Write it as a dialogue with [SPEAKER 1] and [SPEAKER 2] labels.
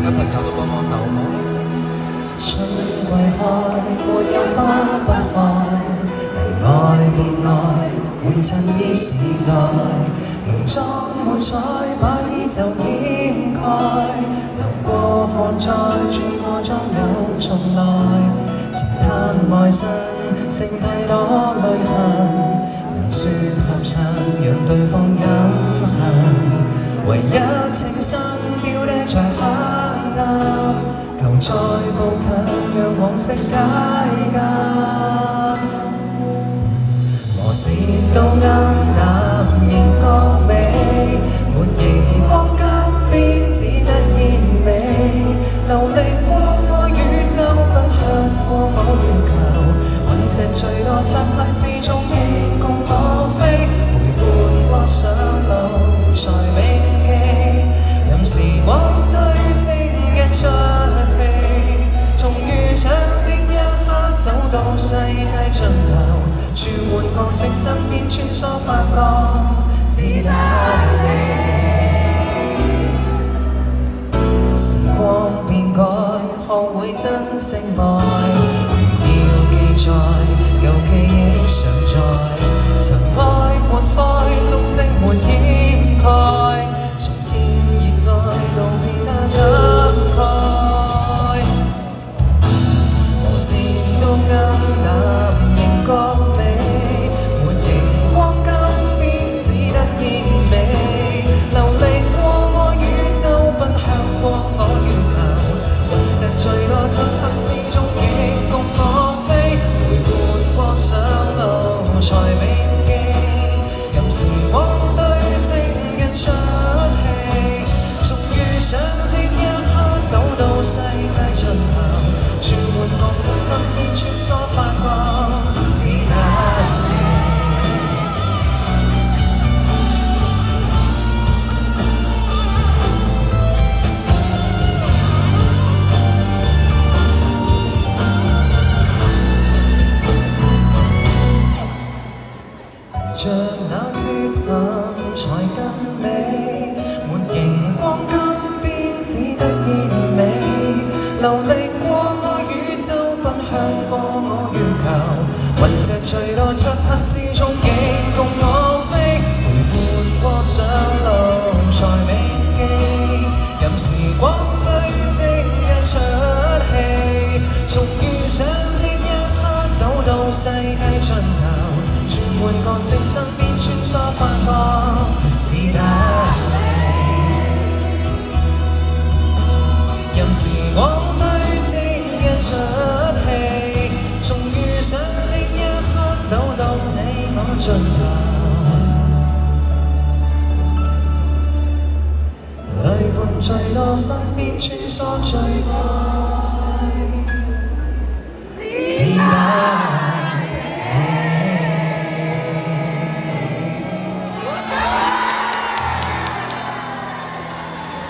[SPEAKER 1] 嘅朋友都幫幫手好唔好？
[SPEAKER 2] 春季開，沒有花不開，能愛便愛，換襯衣時代，濃妝沒彩，把衣袖掩蓋，流過汗再轉過妝有重來，前探愛身，剩太多淚痕，難說合襯，讓對方飲恨，唯一情深掉低在黑暗。求再步近，讓往昔解禁。磨蝕到暗淡，仍覺美。沒熒光金邊，只得煙味。流離過我宇宙，奔向過我月球。隕石最多漆黑之中，亦共我飛。陪伴過上路，才銘記。任時光對正日出。從遇上的一刻，走到世界盡頭，轉換角色，身邊穿梭發光，只得你。時光變改，學會珍惜愛，如要記載，舊記憶常在，塵埃抹開，足跡沒掩蓋，重建熱愛，道別那感慨。暗淡仍覺美，沒熒光金邊，只得煙味。流離過我宇宙，奔向過我月球。隕石墜落漆黑之中，亦共我飛。陪伴過上路，才銘記。任時光對正日出戲，從遇上的一刻，走到世界盡頭。轉換角色，身邊穿梭發光，只得你。像那缺陷才更美，沒熒光金邊，只得煙味。流離過我宇宙，奔向過我月球。隕石墜落漆黑之中，亦共我飛。陪伴過上路，才銘記。任時光對正日出戲，從遇上的一刻，走到世界盡頭。轉換角色，身邊穿梭發光，只得你。任時光對正日出戲，從遇上的一刻，走到你我盡頭。淚伴最多，身邊穿梭最愛，只得